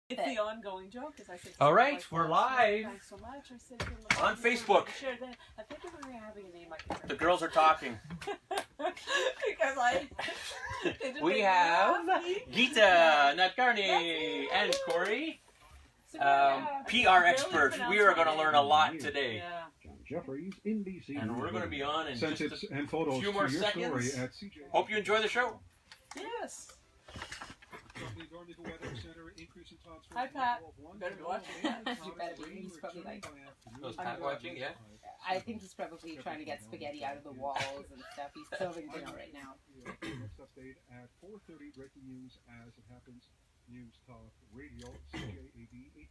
It's the ongoing joke, as I said. All right, we're live. Thanks so much. I said on Facebook. Sure, then I think if we were having a name, I could. The girls are talking. Because we have Geeta Nadkarni and Corrie, PR expert. We are going to learn a lot today. Yeah. Jeffries, NBC, and we're going to be on in just a photos few more seconds. Hope you enjoy the show. Yes. Hi, Pat. You better be watching. You better be. He's probably like... Was Pat watching? Yeah. I think he's probably trying to get spaghetti out of the walls and stuff. He's serving dinner right now. Next update at 4:30, breaking news as it happens. News Talk Radio, CJAD 8.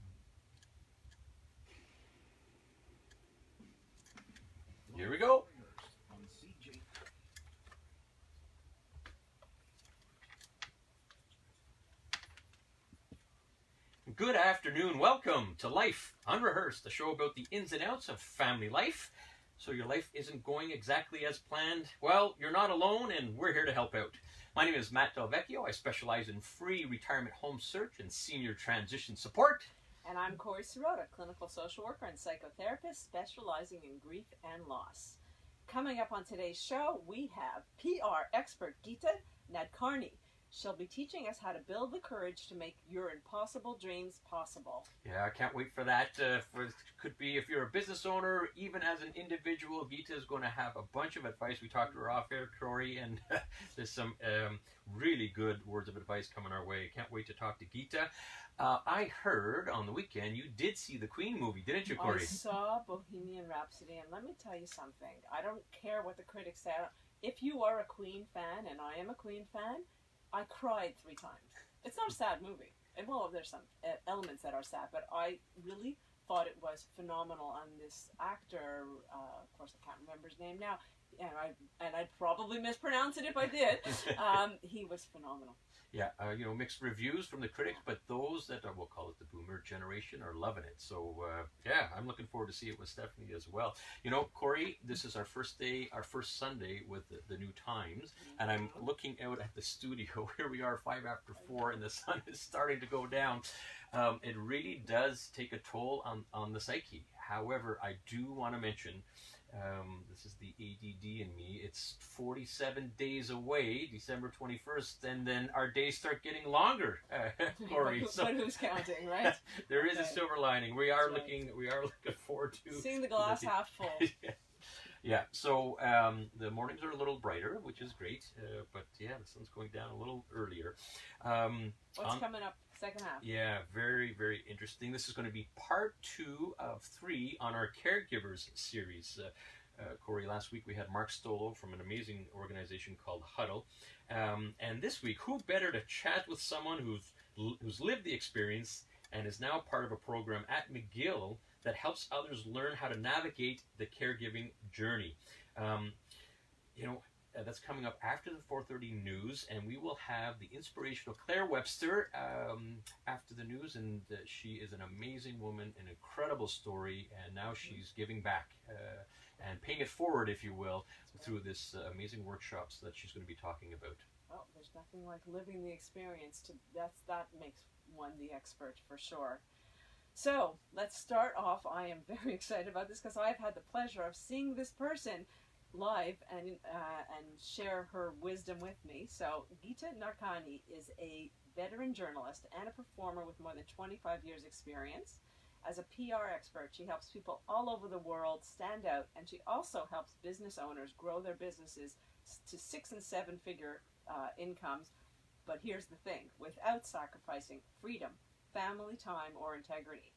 Here we go. Good afternoon. Welcome to Life Unrehearsed, a show about the ins and outs of family life. So your life isn't going exactly as planned? Well, you're not alone, and we're here to help out. My name is Matt Delvecchio. I specialize in free retirement home search and senior transition support. And I'm Corrie Sirota, clinical social worker and psychotherapist specializing in grief and loss. Coming up on today's show, we have PR expert Geeta Nadkarni. She'll be teaching us how to build the courage to make your impossible dreams possible. Yeah, I can't wait for that. Could be if you're a business owner, even as an individual. Geeta is going to have a bunch of advice. We talked to her off air, Corrie, and there's some really good words of advice coming our way. Can't wait to talk to Geeta. I heard on the weekend you did see the Queen movie, didn't you, Corrie? I saw Bohemian Rhapsody, and let me tell you something. I don't care what the critics say. If you are a Queen fan, and I am a Queen fan, I cried 3 times. It's not a sad movie. And well, there's some elements that are sad, but I really thought it was phenomenal. And this actor, of course, I can't remember his name now, and I'd probably mispronounce it if I did. He was phenomenal. Yeah, mixed reviews from the critics, but those that are, we'll call it the boomer generation, are loving it. So, yeah, I'm looking forward to see it with Stephanie as well. You know, Corrie, this is our first first Sunday with the new times, and I'm looking out at the studio. Here we are, 5 after 4, and the sun is starting to go down. It really does take a toll on the psyche. However, I do want to mention, this is the ADD in me. It's 47 days away, December 21st, and then our days start getting longer. Corrie, but who's counting, right? There is a silver lining. We are looking forward to seeing the glass half full. Yeah. So the mornings are a little brighter, which is great. But yeah, the sun's going down a little earlier. What's coming up? Second half. Yeah, very, very interesting. This is going to be part 2 of 3 on our Caregivers series. Corrie, last week we had Mark Stolo from an amazing organization called Huddle. And this week, who better to chat with someone who's lived the experience and is now part of a program at McGill that helps others learn how to navigate the caregiving journey. That's coming up after the 4:30 news, and we will have the inspirational Claire Webster after the news, and she is an amazing woman, an incredible story, and now she's giving back and paying it forward, if you will, through this amazing workshops that she's going to be talking about. Well, there's nothing like living the experience. That makes one the expert for sure. So let's start off. I am very excited about this because I've had the pleasure of seeing this person live and share her wisdom with me. So Geeta Nadkarni is a veteran journalist and a performer with more than 25 years experience. As a PR expert, she helps people all over the world stand out, and she also helps business owners grow their businesses to 6- and 7-figure incomes. But here's the thing, without sacrificing freedom, family time, or integrity.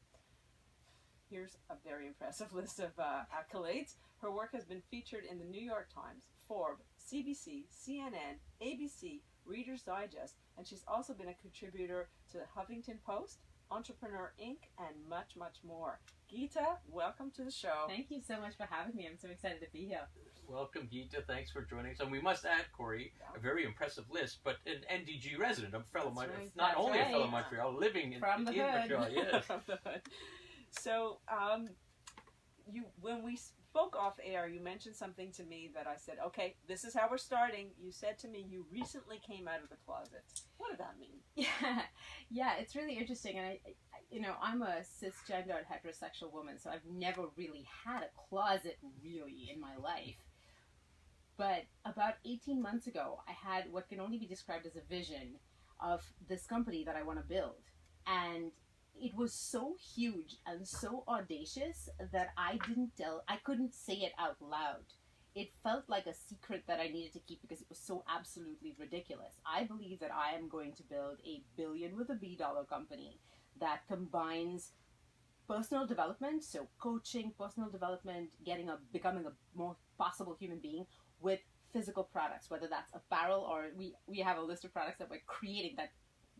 Here's a very impressive list of accolades. Her work has been featured in the New York Times, Forbes, CBC, CNN, ABC, Reader's Digest, and she's also been a contributor to the Huffington Post, Entrepreneur Inc., and much, much more. Geeta, welcome to the show. Thank you so much for having me. I'm so excited to be here. Welcome, Geeta. Thanks for joining us. And we must add, Corrie, a very impressive list, but an NDG resident, a fellow Montreal, not only a fellow Montreal, living in Montreal. Yes. From the hood. So, when we spoke off air, you mentioned something to me that I said, okay, this is how we're starting. You said to me you recently came out of the closet. What did that mean? Yeah, it's really interesting. And I'm a cisgendered heterosexual woman, so I've never really had a closet really in my life. But about 18 months ago, I had what can only be described as a vision of this company that I want to build. And it was so huge and so audacious that I couldn't say it out loud. It felt like a secret that I needed to keep because it was so absolutely ridiculous. I believe that I am going to build a billion with a B dollar company that combines personal development, so coaching, personal development, becoming a more possible human being, with physical products, whether that's apparel or we have a list of products that we're creating that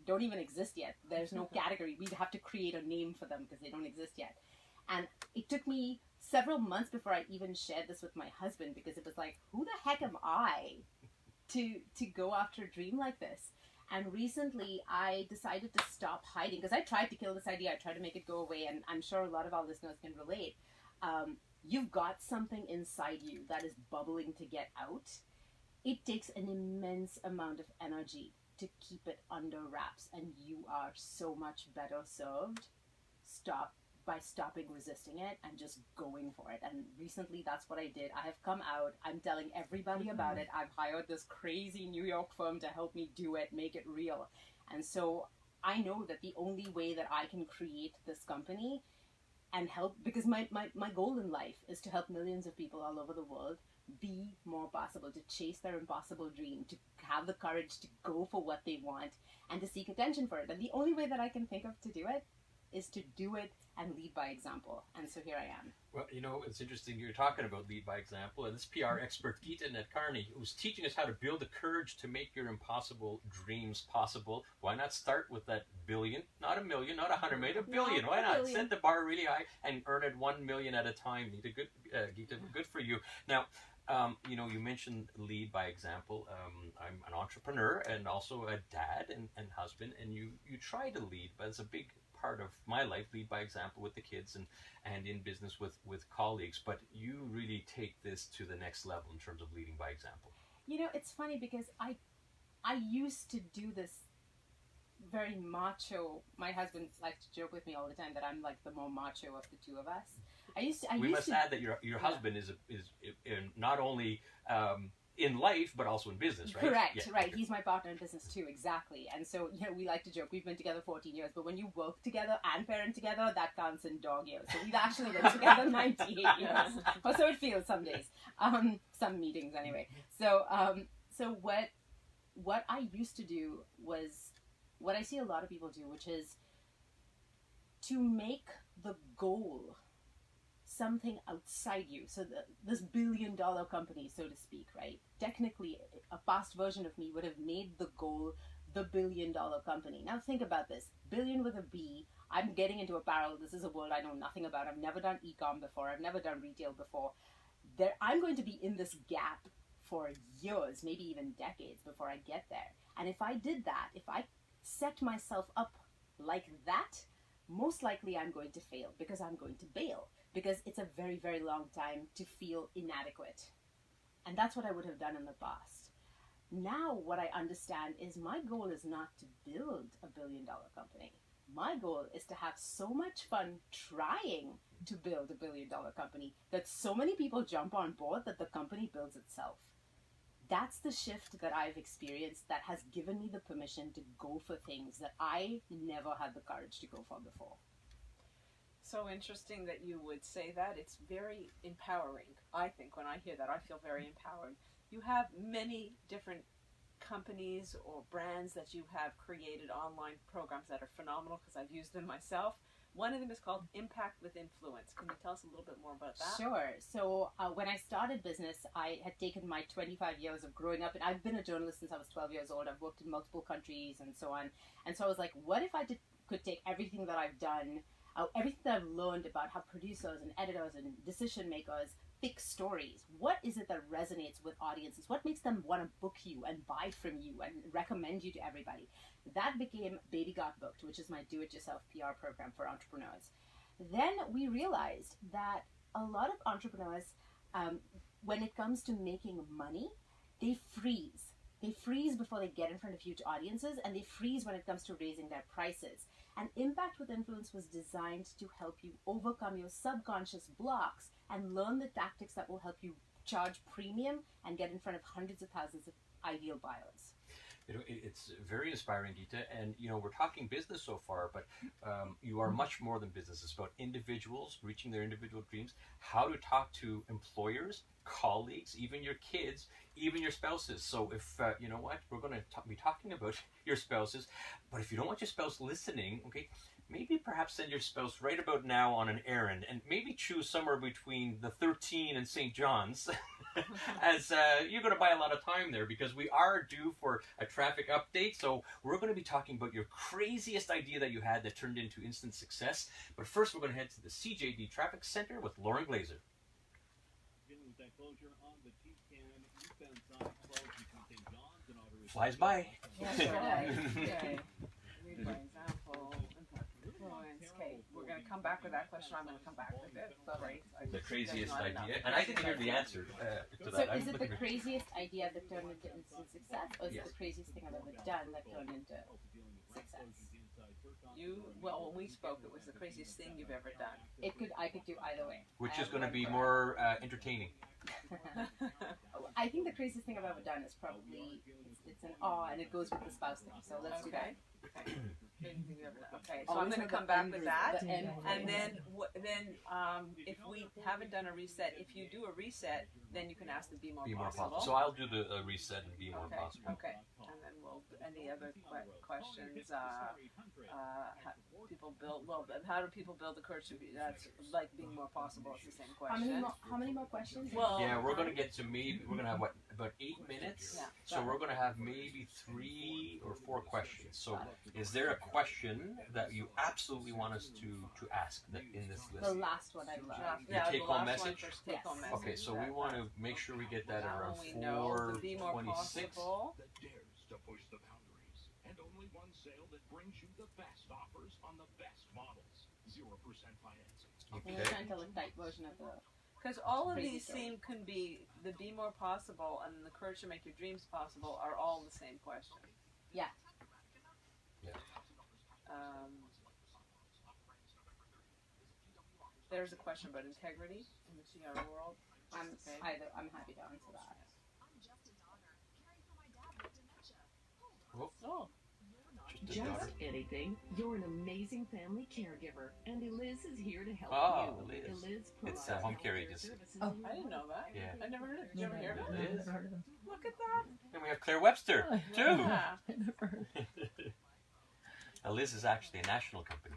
don't even exist yet. There's no category. We'd have to create a name for them because they don't exist yet. And it took me several months before I even shared this with my husband, because it was like, who the heck am I to go after a dream like this? And recently I decided to stop hiding, because I tried to kill this idea. I tried to make it go away, and I'm sure a lot of our listeners can relate. You've got something inside you that is bubbling to get out. It takes an immense amount of energy to keep it under wraps, and you are so much better served by stopping resisting it and just going for it. And recently that's what I did. I have come out. I'm telling everybody about it. I've hired this crazy New York firm to help me do it, make it real. And so I know that the only way that I can create this company and help, because my goal in life is to help millions of people all over the world be more possible, to chase their impossible dream, to have the courage to go for what they want and to seek attention for it. And the only way that I can think of to do it is to do it and lead by example. And so here I am. Well, it's interesting you're talking about lead by example, and this PR expert, Geeta Nadkarni, who's teaching us how to build the courage to make your impossible dreams possible. Why not start with that billion, not a million, not 100 million, a billion? Why not set the bar really high and earn it 1 million at a time? Geeta, good for you. Now, you mentioned lead by example. I'm an entrepreneur and also a dad and husband, and you try to lead, but it's a big part of my life, lead by example with the kids and in business with colleagues. But you really take this to the next level in terms of leading by example. It's funny because I used to do this very macho. My husband likes to joke with me all the time that I'm like the more macho of the two of us. We must add that your husband is not only in life but also in business, right? Correct, yeah. right. He's my partner in business too, exactly. And so we like to joke. We've been together 14 years, but when you work together and parent together, that counts in dog years. So we've actually been together 98 years, or so it feels some days. Some meetings anyway. So what I used to do was what I see a lot of people do, which is to make the goal something outside you. So this billion-dollar company, so to speak, right? Technically, a past version of me would have made the goal the billion-dollar company. Now think about this. Billion with a B. I'm getting into apparel. This is a world I know nothing about. I've never done e-com before. I've never done retail before. I'm going to be in this gap for years, maybe even decades before I get there. And if I did that, if I set myself up like that, most likely I'm going to fail because I'm going to bail. Because it's a very, very long time to feel inadequate. And that's what I would have done in the past. Now what I understand is my goal is not to build a billion-dollar company. My goal is to have so much fun trying to build a billion-dollar company that so many people jump on board that the company builds itself. That's the shift that I've experienced that has given me the permission to go for things that I never had the courage to go for before. So interesting that you would say that. It's very empowering. I think when I hear that, I feel very empowered. You have many different companies or brands that you have created, online programs that are phenomenal because I've used them myself. One of them is called Impact with Influence. Can you tell us a little bit more about that? Sure. So when I started business, I had taken my 25 years of growing up, and I've been a journalist since I was 12 years old. I've worked in multiple countries and so on. And so I was like, what if I could take everything that I've done, everything that I've learned about how producers and editors and decision makers pick stories. What is it that resonates with audiences? What makes them want to book you and buy from you and recommend you to everybody? That became Baby Got Booked, which is my do-it-yourself PR program for entrepreneurs. Then we realized that a lot of entrepreneurs when it comes to making money, they freeze. They freeze before they get in front of huge audiences, and they freeze when it comes to raising their prices. And Impact with Influence was designed to help you overcome your subconscious blocks and learn the tactics that will help you charge premium and get in front of hundreds of thousands of ideal buyers. It's very inspiring, Geeta, and we're talking business so far, but you are much more than business. It's about individuals reaching their individual dreams, how to talk to employers, colleagues, even your kids, even your spouses. So if we're going to be talking about your spouses, but if you don't want your spouse listening, okay, maybe perhaps send your spouse right about now on an errand, and maybe choose somewhere between the 13 and St. John's, as you're going to buy a lot of time there, because we are due for a traffic update. So we're going to be talking about your craziest idea that you had that turned into instant success. But first, we're going to head to the CJD Traffic Center with Lauren Glazer. Beginning with that closure on the T-Can eastbound side, closed between St. John's and Auto Flies by. Okay. Lead by example. Influence. Okay, we're going to come back with that question. I'm going to come back with it. Sorry. The craziest idea, and I didn't hear the answer to So that. is it the craziest idea that turned into instant success, or is it the craziest thing I've ever done that turned into success? When we spoke, it was the craziest thing you've ever done. I could do either way. Which I is have going to one be for- more entertaining. I think the craziest thing I've ever done is probably it's an awe, and it goes with the spouse thing. So let's do that. Okay. Anything you've ever done. Okay, so Always I'm going have to come the back end with result, that. the end And result. then if we haven't done a reset, if you do a reset, then you can ask the Be More Possible. So I'll do the reset and be more Okay. possible. Okay. And then any other questions? How do people build the courage to be? That's like being more possible. It's the same question. How many more questions? Well, Yeah, we're going to get to we're going to have about 8 minutes. Yeah. So we're going to have maybe 3 or 4 questions. So is there a question that you absolutely want us to ask in this list? The last one I love. Your take-home the last message? One, take-home Yes. message. Okay, so we want to make sure we get that That around one we know. The Be More 4:26. Possible. that dares to push the boundaries. And only one sale that brings you the best offers on the best models. 0% financing. And we're Okay. trying to tell a tight version of the. Because all of Crazy these story. can be the Be More Possible and the Courage to Make Your Dreams Possible are all the same question. Yeah. Yeah. There's a question about integrity in the PR world. I'm happy to answer that. Oh, Just a daughter. Just anything. You're an amazing family caregiver, and Eliz is here to help Oh, you. Eliz. provides It's a home care healthcare agency. services Oh, in I didn't know that. Yeah. I never heard of it. Did you ever hear of it? Eliz. Never heard of them. Look at that. And we have Claire Webster, too. Yeah. Never heard. Liz is actually a national company.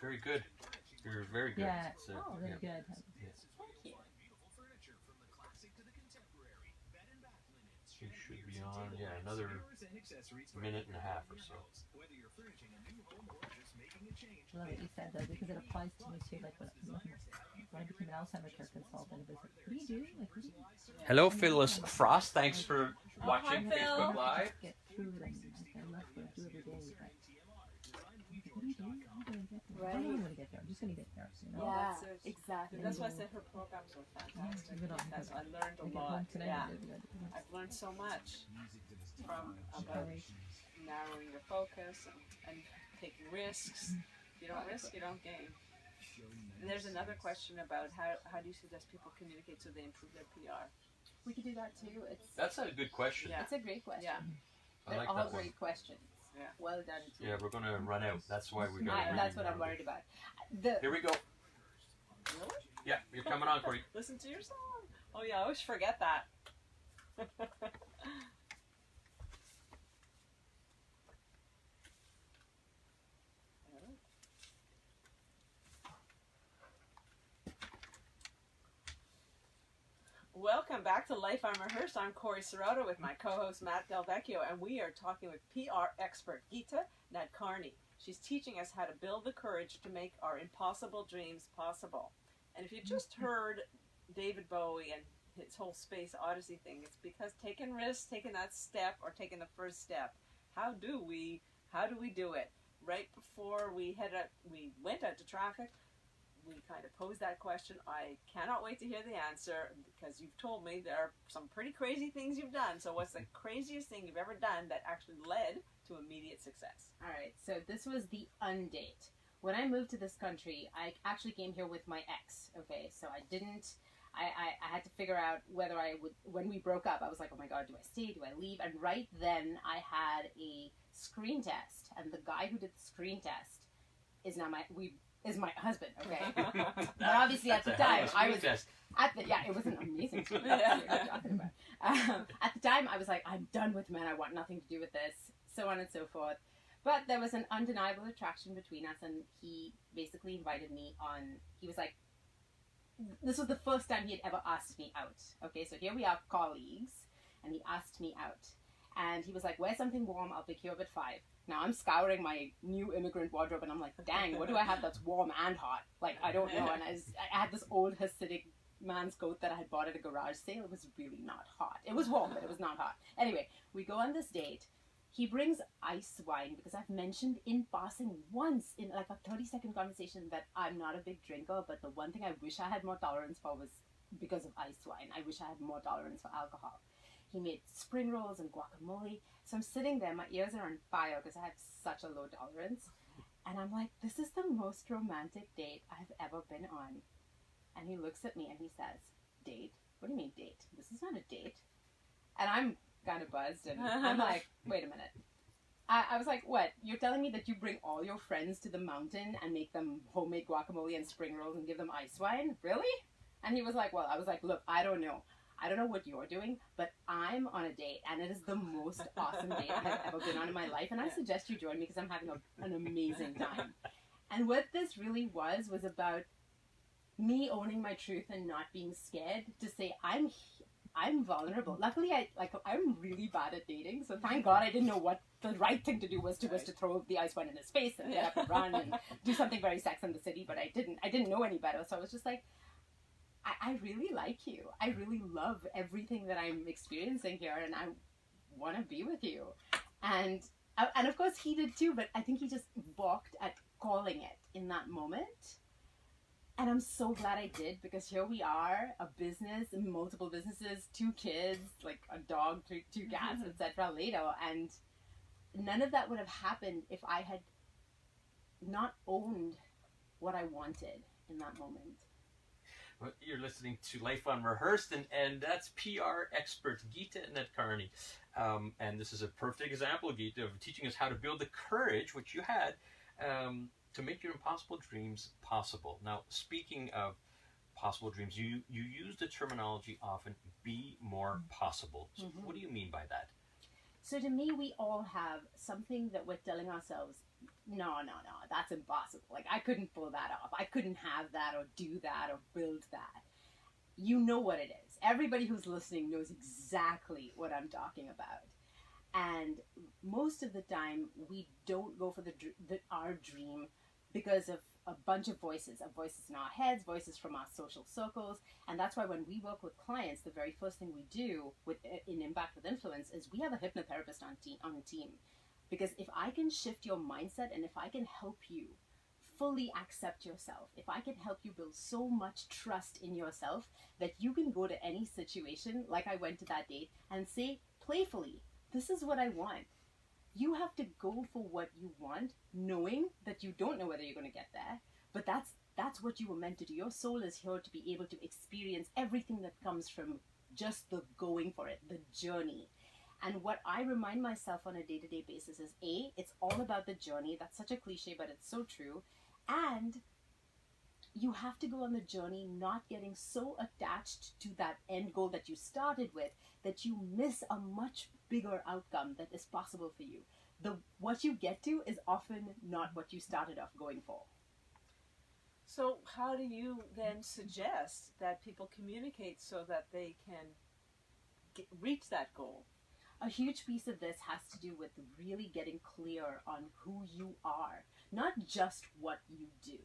Very good. You're very good. Yeah. It's, Very yeah. good. She should be on, another minute and a half or so. I love what you said though, because it applies to me too. Like when I became an Alzheimer's care consultant, it was like, what do you do? Like, what do you Hello, Phyllis Frost. Thanks for watching hi, Phil. Facebook Live. get through them? Like, I love what I do every day. But what do you do? How do I get there? I don't know how to get there. I'm just gonna get there. You know? Yeah, that's it. exactly. That's why I said her programs were fantastic. Give it all. That's, I learned a I get lot. home tonight. Yeah. and do it. I've learned so much from about narrowing your focus and taking risks. If you don't risk, you don't gain. And there's another question about how do you suggest people communicate so they improve their PR? We could do that too. That's a good question. Yeah. It's a great question. Yeah. I They're like all that one. great questions. Yeah. Well done. Too. Yeah, we're going to run out. That's why we got to That's what I'm worried about. The Here we go. Really? Yeah, you're coming on, Corey. Listen to your song. Oh yeah, I always forget that. Welcome back to Life Unrehearsed. I'm Corey Serrato with my co-host Matt Del Vecchio, and we are talking with PR expert Geeta Nadkarni. She's teaching us how to build the courage to make our impossible dreams possible. And if you just heard David Bowie and his whole Space Odyssey thing, it's because taking risks, taking that step, or taking the first step. How do we do it? right before we went out to traffic, we kind of posed that question. I cannot wait to hear the answer because you've told me there are some pretty crazy things you've done. So what's the craziest thing you've ever done that actually led to immediate success? All right, so this was the undate. When I moved to this country, I actually came here with my ex, okay? So I had to figure out whether I would, when we broke up, I was like, oh my God, do I stay, do I leave? And right then I had a screen test, and the guy who did the screen test is now my husband, okay? But obviously at the time, it was an amazing screen test. What are you talking about? At the time, I was like, I'm done with men, I want nothing to do with this, so on and so forth. But there was an undeniable attraction between us, and he basically invited me on, he was like, this was the first time he had ever asked me out. Okay, so here we are, colleagues, and he asked me out. And he was like, wear something warm, I'll pick you up at 5. Now I'm scouring my new immigrant wardrobe, and I'm like, dang, what do I have that's warm and hot? Like, I don't know. And I had this old Hasidic man's coat that I had bought at a garage sale. It was really not hot. It was warm, but it was not hot. Anyway, we go on this date. He brings ice wine because I've mentioned in passing once in like a 30-second conversation that I'm not a big drinker, but the one thing I wish I had more tolerance for was because of ice wine. I wish I had more tolerance for alcohol. He made spring rolls and guacamole. So I'm sitting there, my ears are on fire because I have such a low tolerance. And I'm like, this is the most romantic date I've ever been on. And he looks at me and he says, date? What do you mean date? This is not a date. And I'm kind of buzzed, and I'm like, wait a minute. I was like, what? You're telling me that you bring all your friends to the mountain and make them homemade guacamole and spring rolls and give them ice wine? Really? And he was like, well, I was like, look, I don't know. I don't know what you're doing, but I'm on a date, and it is the most awesome date I've ever been on in my life, and I suggest you join me because I'm having an amazing time. And what this really was about me owning my truth and not being scared to say, I'm vulnerable. Luckily, I'm really bad at dating, so thank God I didn't know what the right thing to do was to throw the ice wine in his face and get up and run and do something very Sex and the City, but I didn't know any better, so I was just like, I really like you. I really love everything that I'm experiencing here, and I want to be with you. And of course he did too, but I think he just balked at calling it in that moment. And I'm so glad I did, because here we are, a business, multiple businesses, 2 kids, like a dog, 2 cats, etc. later. And none of that would have happened if I had not owned what I wanted in that moment. Well, you're listening to Life Unrehearsed, and that's PR expert Geeta Nadkarni. And this is a perfect example, Geeta, of teaching us how to build the courage, which you had, to make your impossible dreams possible. Now, speaking of possible dreams, you use the terminology often, be more possible. So what do you mean by that? So to me, we all have something that we're telling ourselves, no, that's impossible. Like, I couldn't pull that off. I couldn't have that or do that or build that. You know what it is. Everybody who's listening knows exactly what I'm talking about. And most of the time, we don't go for our dream because of a bunch of voices in our heads, voices from our social circles. And that's why when we work with clients, the very first thing we do in Impact with Influence is we have a hypnotherapist on the team. Because if I can shift your mindset, and if I can help you fully accept yourself, if I can help you build so much trust in yourself that you can go to any situation, like I went to that date, and say playfully, this is what I want. You have to go for what you want, knowing that you don't know whether you're going to get there, but that's what you were meant to do. Your soul is here to be able to experience everything that comes from just the going for it, the journey. And what I remind myself on a day-to-day basis is, it's all about the journey. That's such a cliche, but it's so true. And you have to go on the journey not getting so attached to that end goal that you started with that you miss a much bigger outcome that is possible for you. What you get to is often not what you started off going for. So how do you then suggest that people communicate so that they can reach that goal? A huge piece of this has to do with really getting clear on who you are, not just what you do.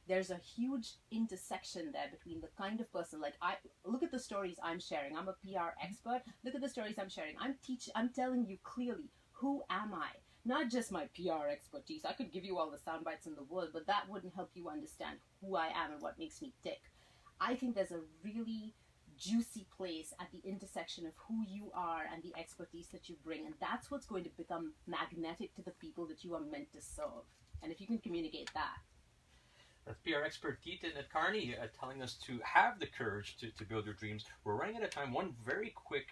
There's a huge intersection there between the kind of person, look at the stories I'm sharing. I'm a PR expert. Look at the stories I'm sharing. I'm telling you clearly, who am I? not just my PR expertise. I could give you all the sound bites in the world, but that wouldn't help you understand who I am and what makes me tick. I think there's a really juicy place at the intersection of who you are and the expertise that you bring, and that's what's going to become magnetic to the people that you are meant to serve. And if you can communicate that. That's PR expert Geeta Nadkarni telling us to have the courage to build your dreams. We're running out of time. One very quick,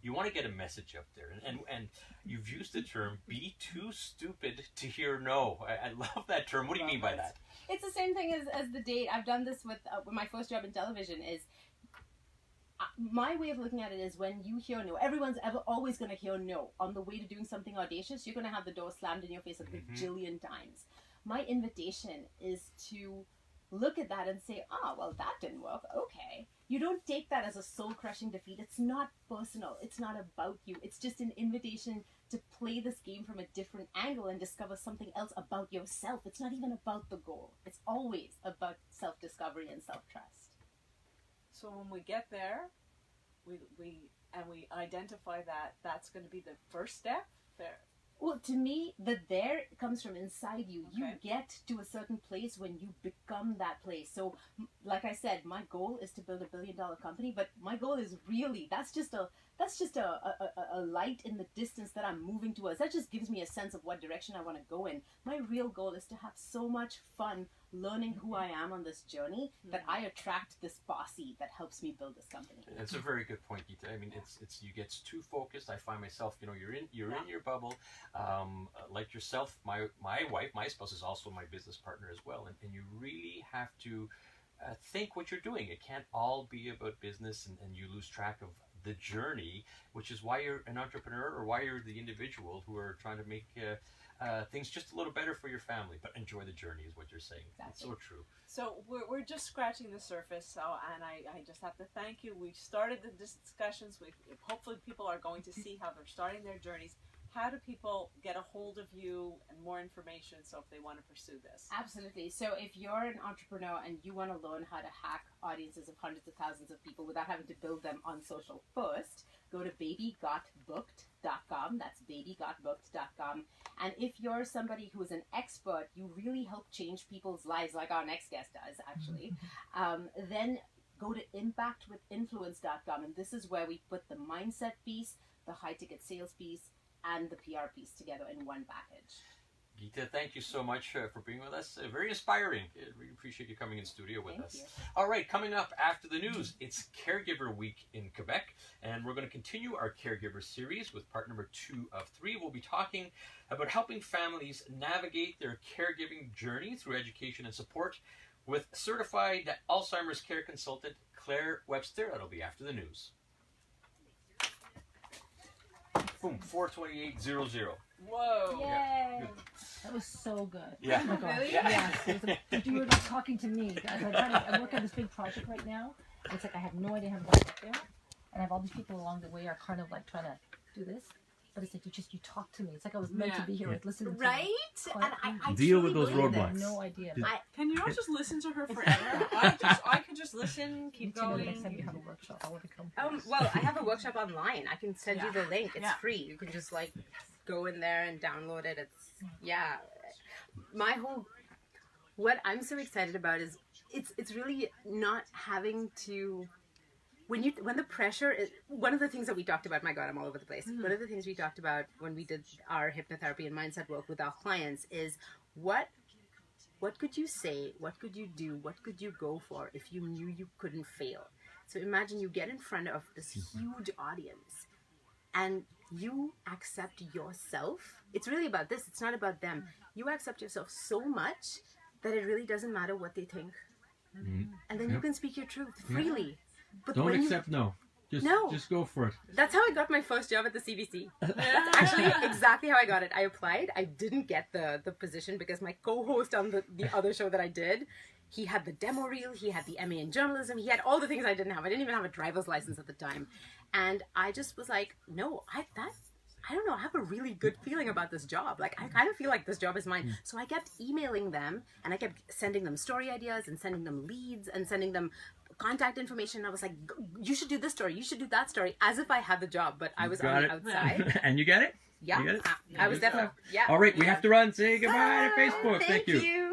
you want to get a message up there. And you've used the term, be too stupid to hear no. I love that term. What do you mean by that? It's the same thing as the date. I've done this with my first job in television is, my way of looking at it is when you hear no, everyone's always going to hear no. On the way to doing something audacious, you're going to have the door slammed in your face a bajillion times. My invitation is to look at that and say, well, that didn't work. Okay. You don't take that as a soul-crushing defeat. It's not personal. It's not about you. It's just an invitation to play this game from a different angle and discover something else about yourself. It's not even about the goal. It's always about self-discovery and self-trust. So when we get there, we identify that that's going to be the first step there. Well, to me, the there comes from inside you. Okay. You get to a certain place when you become that place. So, like I said, my goal is to build $1 billion company, but my goal is really, that's just a light in the distance that I'm moving towards. That just gives me a sense of what direction I want to go in. My real goal is to have so much fun learning who I am on this journey that I attract this posse that helps me build this company. That's a very good point, Geeta. I mean, it's you get too focused. I find myself, you're in your bubble. Like yourself, my wife, my spouse is also my business partner as well, and you really have to think what you're doing. It can't all be about business, and you lose track of the journey, which is why you're an entrepreneur or why you're the individual who are trying to make things just a little better for your family, but enjoy the journey is what you're saying. Exactly. It's so true. So we're just scratching the surface, and I just have to thank you. We started the discussions. Hopefully people are going to see how they're starting their journeys. How do people get a hold of you and more information so if they want to pursue this? Absolutely. So if you're an entrepreneur and you want to learn how to hack audiences of hundreds of thousands of people without having to build them on social first, go to babygotbooked.com. That's babygotbooked.com. And if you're somebody who is an expert, you really help change people's lives like our next guest does, actually, then go to impactwithinfluence.com. And this is where we put the mindset piece, the high-ticket sales piece, and the PR piece together in one package. Geeta, thank you so much for being with us. Very inspiring. We appreciate you coming in studio with us. Thank you. All right, coming up after the news, it's Caregiver Week in Quebec, and we're going to continue our Caregiver series with part number 2 of 3. We'll be talking about helping families navigate their caregiving journey through education and support with certified Alzheimer's care consultant Claire Webster. That'll be after the news. Boom, 42800. Whoa! Yay! That was so good. Yeah. Oh my gosh. Really? Yes. You were like talking to me. Guys. I work on this big project right now. It's like I have no idea how to get there. And I have all these people along the way are kind of like trying to do this. But it's like you talk to me. It's like I was meant to be here, like listening to Right? me. And I Deal with truly those believe that. I have roadblocks. no idea. Can you not just listen to her forever? I could just listen, keep You know, the next time going. you have a workshop, I want to come. Well, I have a workshop online. I can send you the link. It's Yeah. free. You can just like go in there and download it. What I'm so excited about is it's really not having to when the pressure is one of the things that we talked about. My God, I'm all over the place. One of the things we talked about when we did our hypnotherapy and mindset work with our clients is what could you say, what could you do, what could you go for if you knew you couldn't fail? So imagine you get in front of this huge audience and you accept yourself. It's really about this. It's not about them. You accept yourself so much that it really doesn't matter what they think. And then you can speak your truth freely. But Don't when accept no. Just go for it. That's how I got my first job at the CBC. That's actually exactly how I got it. I applied. I didn't get the position because my co-host on the other show that I did, he had the demo reel, he had the MA in journalism, he had all the things I didn't have. I didn't even have a driver's license at the time. And I just was like, no, I don't know, I have a really good feeling about this job. Like, I kind of feel like this job is mine. So I kept emailing them, and I kept sending them story ideas and sending them leads and sending them contact information. I was like, you should do this story, you should do that story, as if I had the job, but I was on the outside. And you get it? Yeah, You get it? I was definitely. Yeah. All right, we have to run. Say goodbye to Bye. Facebook. Thank you.